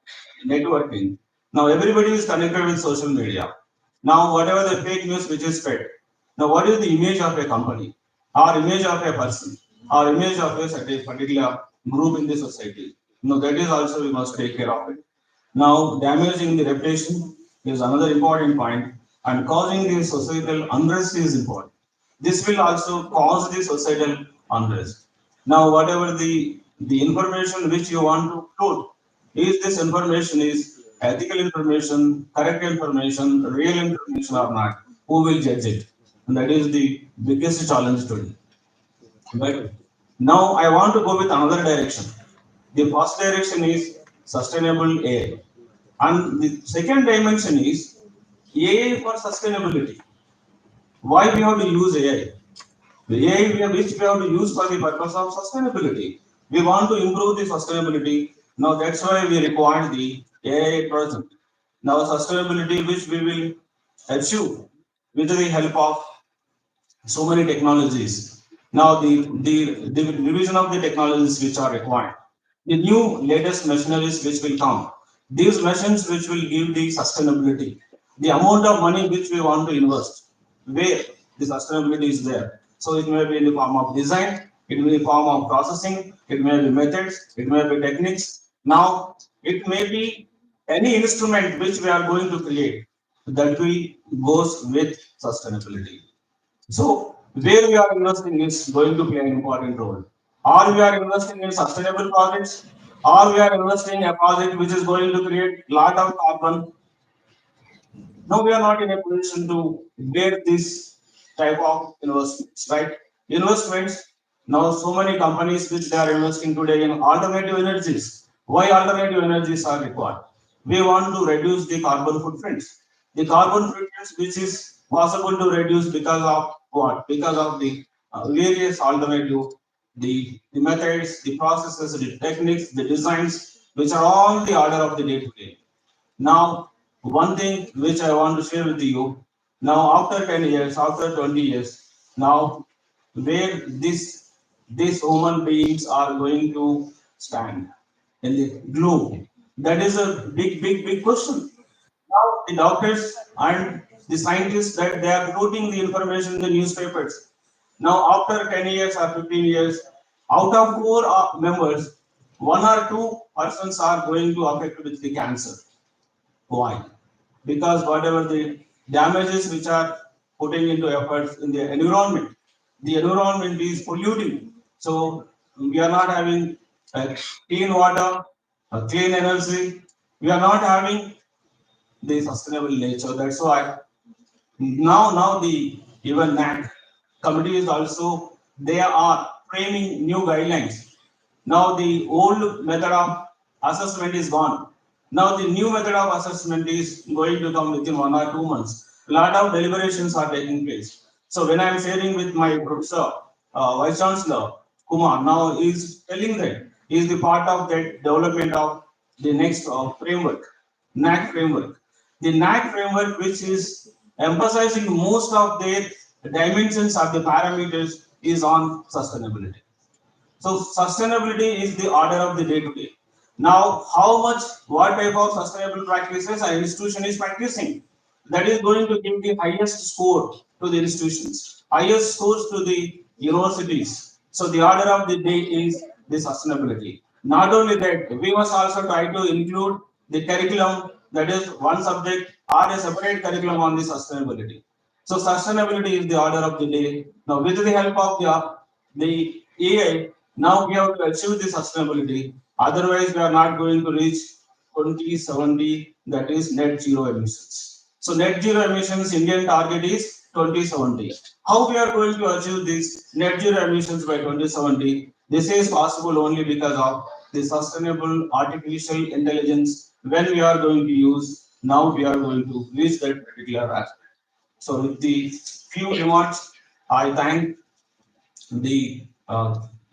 networking, now everybody is connected with social media. Now, whatever the fake news which is spread, now what is the image of a company, or image of a person, or image of a certain particular group in the society? Now, that is also we must take care of it. Now, damaging the reputation is another important point, and causing the societal unrest is important. This will also cause the societal unrest. Now, whatever the information which you want to put, is this information is ethical information, correct information, real information or not? Who will judge it? And that is the biggest challenge today. But now I want to go with another direction. The first direction is sustainable AI. And the second dimension is AI for sustainability. Why we have to use AI? The AI which we have to use for the purpose of sustainability. We want to improve the sustainability. Now that's why we require the AI project. Now sustainability which we will achieve with the help of so many technologies. Now the revision of the technologies which are required. The new latest machineries which will come. These machines which will give the sustainability. The amount of money which we want to invest, where the sustainability is there. So it may be in the form of design, it may be in the form of processing, it may be methods, it may be techniques. Now it may be any instrument which we are going to create that will goes with sustainability. So where we are investing is going to play an important role. Or we are investing in sustainable projects, or we are investing in a project which is going to create lot of carbon. Now we are not in a position to get this type of investments, right? Investments. Now so many companies which they are investing today in alternative energies. Why alternative energies are required? We want to reduce the carbon footprints. The carbon footprints which is possible to reduce because of what? Because of the various alternative, the methods, the processes, the techniques, the designs, which are all the order of the day to day. Now, one thing which I want to share with you, now after 10 years, after 20 years, now where these human beings are going to stand in the globe, that is a big question. Now the doctors and the scientists that they are quoting the information in the newspapers. Now after 10 years or 15 years, out of four members, one or two persons are going to affect with the cancer. Why? Because whatever the damages which are putting into efforts in the environment is polluting. So we are not having clean water, clean energy. We are not having the sustainable nature. That's why now the even NAC committee is also they are framing new guidelines. Now the old method of assessment is gone. Now the new method of assessment is going to come within 1 or 2 months. A lot of deliberations are taking place. So when I am sharing with my professor, Vice Chancellor Kumar, now is telling that he is the part of that development of the next framework, NAC framework. The NAC framework, which is emphasizing most of their dimensions of the parameters, is on sustainability. So sustainability is the order of the day to day. Now, how much, what type of sustainable practices an institution is practicing, that is going to give the highest score to the institutions, highest scores to the universities. So the order of the day is the sustainability. Not only that, we must also try to include the curriculum, that is one subject or a separate curriculum on the sustainability. So sustainability is the order of the day. Now, with the help of the AI, now we have to achieve the sustainability. Otherwise, we are not going to reach 2070, that is net zero emissions. So net zero emissions Indian target is 2070. How we are going to achieve this net zero emissions by 2070? This is possible only because of the sustainable artificial intelligence. When we are going to use, now we are going to reach that particular aspect. So with the few remarks, I thank the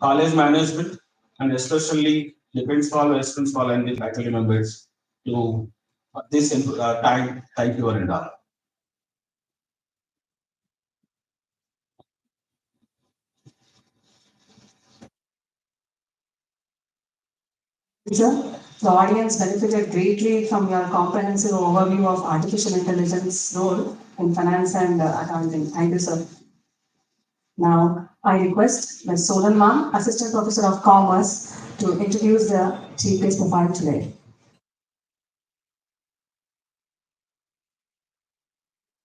college management and especially the principal, vice principal, and the faculty members to this time. Thank you, Arinda. Sir. The audience benefited greatly from your comprehensive overview of artificial intelligence role in finance and accounting. Thank you, sir. Now, I request Ms. Solan Ma'am, Assistant Professor of Commerce, to introduce the chief guest profile today.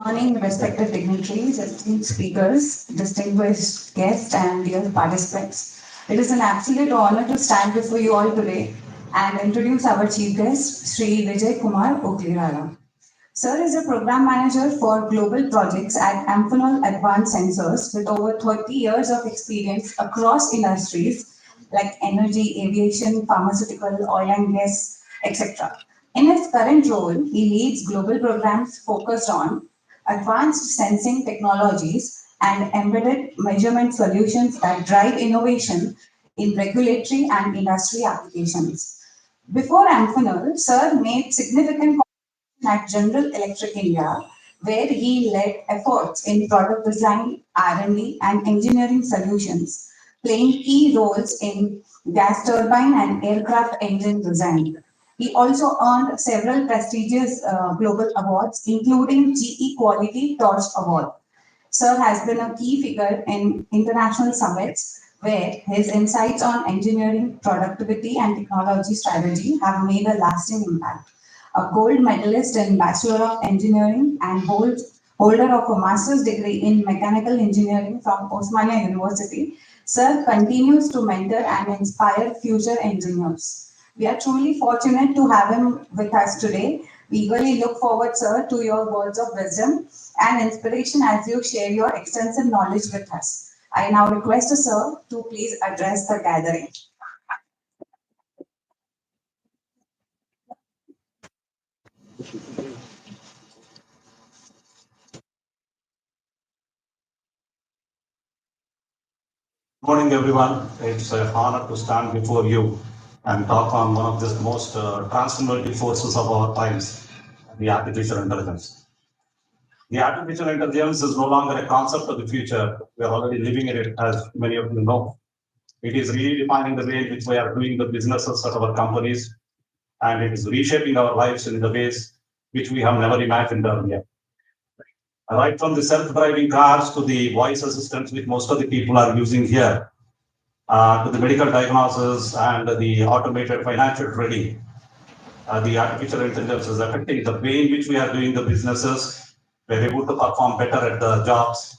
Morning, respected dignitaries, esteemed speakers, distinguished guests, and dear participants. It is an absolute honor to stand before you all today and introduce our chief guest, Sri Vijay Kumar Oklirala. Sir is a program manager for global projects at Amphenol Advanced Sensors with over 30 years of experience across industries like energy, aviation, pharmaceutical, oil and gas, etc. In his current role, he leads global programs focused on advanced sensing technologies and embedded measurement solutions that drive innovation in regulatory and industry applications. Before Amphenol, Sir made significant at General Electric India, where he led efforts in product design, R&D, and engineering solutions, playing key roles in gas turbine and aircraft engine design. He also earned several prestigious global awards, including GE Quality Torch Award. Sir has been a key figure in international summits where his insights on engineering, productivity, and technology strategy have made a lasting impact. A gold medalist in Bachelor of Engineering and holder of a master's degree in mechanical engineering from Osmania University, Sir continues to mentor and inspire future engineers. We are truly fortunate to have him with us today. We eagerly look forward, sir, to your words of wisdom and inspiration as you share your extensive knowledge with us. I now request the sir to please address the gathering. Morning, everyone. It's an honor to stand before you and talk on one of the most transformative forces of our times, the artificial intelligence. The artificial intelligence is no longer a concept of the future. We are already living in it, as many of you know. It is really defining the way in which we are doing the businesses of our companies, and it is reshaping our lives in the ways which we have never imagined earlier. Right from the self-driving cars to the voice assistants, which most of the people are using here, to the medical diagnosis and the automated financial trading. The artificial intelligence is affecting the way in which we are doing the businesses. We're able to perform better at the jobs,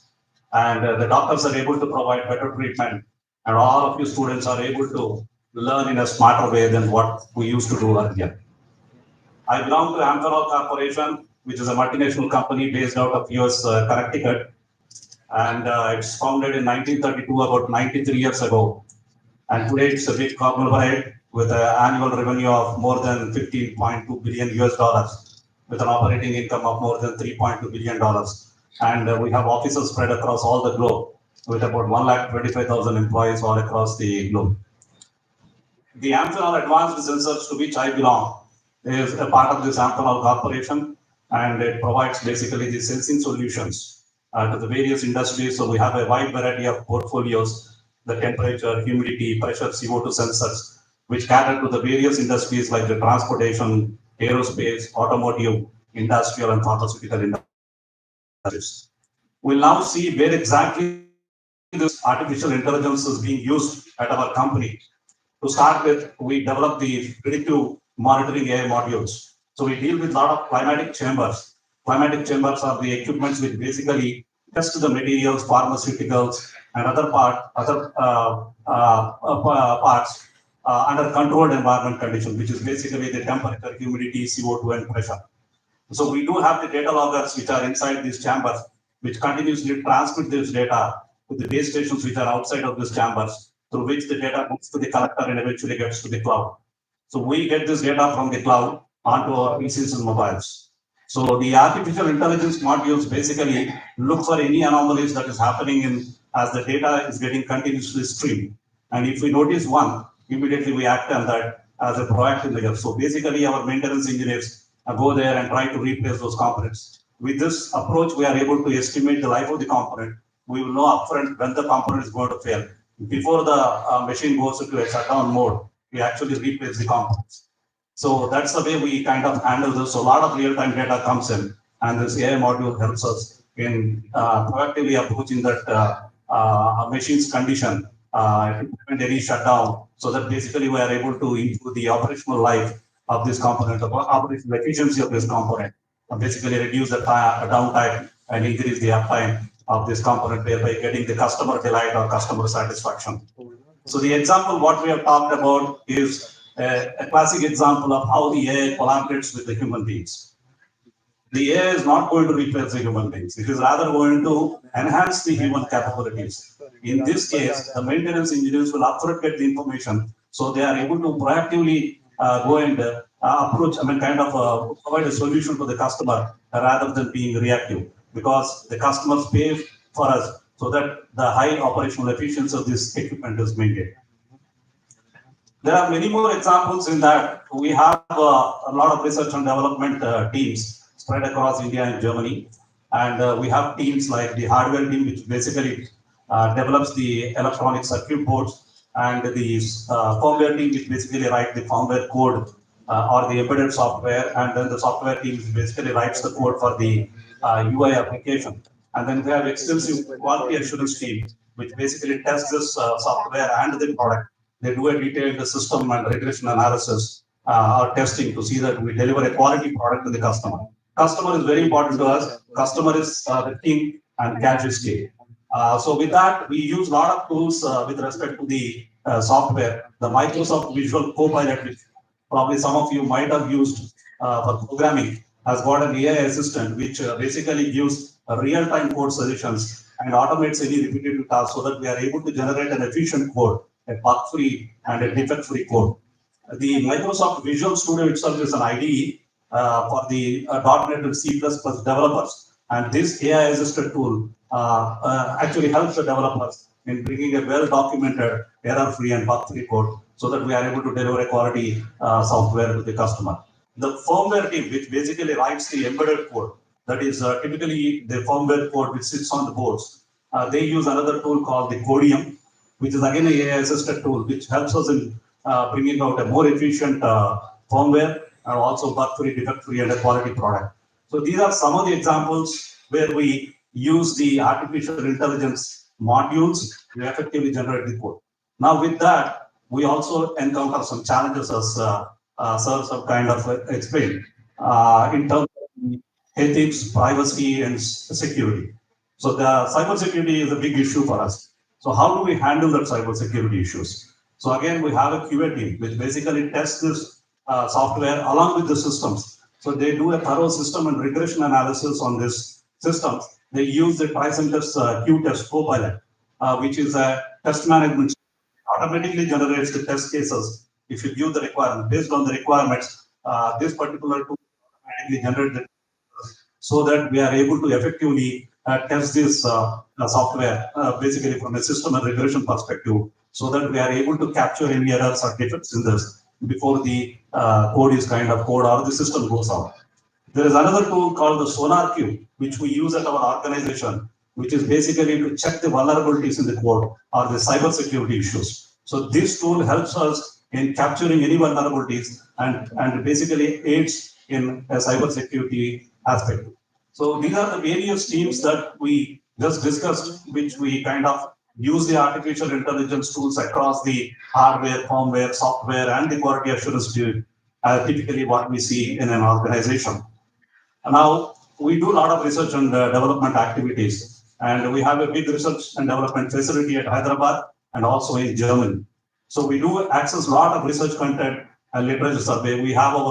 and the doctors are able to provide better treatment, and all of you students are able to learn in a smarter way than what we used to do earlier. I belong to Amphenol Corporation, which is a multinational company based out of US Connecticut, and it's founded in 1932, about 93 years ago. And today it's a big conglomerate with an annual revenue of more than 15.2 billion US dollars, with an operating income of more than 3.2 billion dollars. And we have offices spread across all the globe, with about 125,000 employees all across the globe. The Amphenol Advanced Sensors, to which I belong, is a part of this Amphenol Corporation, and it provides basically the sensing solutions to the various industries. So we have a wide variety of portfolios, the temperature, humidity, pressure, CO2 sensors, which cater to the various industries like the transportation, aerospace, automotive, industrial, and pharmaceutical industries. We'll now see where exactly this artificial intelligence is being used at our company. To start with, we develop the predictive monitoring AI modules. So we deal with a lot of climatic chambers. Climatic chambers are the equipments which basically test the materials, pharmaceuticals, and other parts under controlled environment conditions, which is basically the temperature, humidity, CO2, and pressure. So we do have the data loggers which are inside these chambers, which continuously transmit this data to the base stations which are outside of these chambers, through which the data moves to the collector and eventually gets to the cloud. So we get this data from the cloud onto our PCs and mobiles. So the artificial intelligence modules basically look for any anomalies that is happening in as the data is getting continuously streamed. And if we notice one, immediately we act on that as a proactive measure. So basically our maintenance engineers go there and try to replace those components. With this approach, we are able to estimate the life of the component. We will know upfront when the component is going to fail. Before the machine goes into a shutdown mode, we actually replace the components. So that's the way we kind of handle this. So a lot of real-time data comes in, and this AI module helps us in proactively approaching that machine's condition, to prevent any shutdown, so that basically we are able to improve the operational life of this component, the operational efficiency of this component, basically reduce the downtime and increase the uptime of this component, thereby getting the customer delight or customer satisfaction. So the example what we have talked about is a classic example of how the AI collaborates with the human beings. The AI is not going to replace the human beings. It is rather going to enhance the human capabilities. In this case, the maintenance engineers will upfront get the information, so they are able to proactively go and approach, provide a solution to the customer rather than being reactive, because the customers pay for us so that the high operational efficiency of this equipment is maintained. There are many more examples in that. We have a lot of research and development teams spread across India and Germany. And we have teams like the hardware team, which basically develops the electronic circuit boards, and the firmware team, which basically write the firmware code or the embedded software. And then the software team basically writes the code for the UI application. And then we have extensive quality assurance team, which basically tests this software and the product. They do a detailed system and regression analysis or testing to see that we deliver a quality product to the customer. Customer is very important to us. Customer is the king and cash is king. So with that, we use a lot of tools with respect to the software. The Microsoft Visual Copilot, which probably some of you might have used for programming, has got an AI assistant, which basically gives real-time code solutions and automates any repetitive tasks, so that we are able to generate an efficient code, a bug-free and a defect-free code. The Microsoft Visual Studio itself is an IDE for the .NET and C++ developers. And this AI-assisted tool actually helps the developers in bringing a well-documented, error-free and bug-free code, so that we are able to deliver a quality software to the customer. The firmware team, which basically writes the embedded code, that is typically the firmware code which sits on the boards. They use another tool called the Codium, which is again an AI-assisted tool, which helps us in bringing out a more efficient firmware and also bug-free, defect-free, and a quality product. So these are some of the examples where we use the artificial intelligence modules to effectively generate the code. Now, with that, we also encounter some challenges, as sirs have kind of explained, in terms of ethics, privacy, and security. So the cybersecurity is a big issue for us. So how do we handle that cybersecurity issues? So again, we have a QA team, which basically tests this software along with the systems. So they do a thorough system and regression analysis on this systems. They use the Tricentis Q-Test Copilot, which is a test management. Automatically generates the test cases. If you give the requirement, based on the requirements, this particular tool automatically generates the, so that we are able to effectively test this software basically from a system and regression perspective, so that we are able to capture any errors or defects in this before the code is kind of code or the system goes out. There is another tool called the Sonar Cube, which we use at our organization, which is basically to check the vulnerabilities in the code or the cybersecurity issues. So this tool helps us in capturing any vulnerabilities and basically aids in a cybersecurity aspect. So these are the various teams that we just discussed, which we kind of use the artificial intelligence tools across the hardware, firmware, software, and the quality assurance team, typically what we see in an organization. Now, we do a lot of research and development activities, and we have a big research and development facility at Hyderabad and also in Germany. So we do access a lot of research content and literature survey. We have our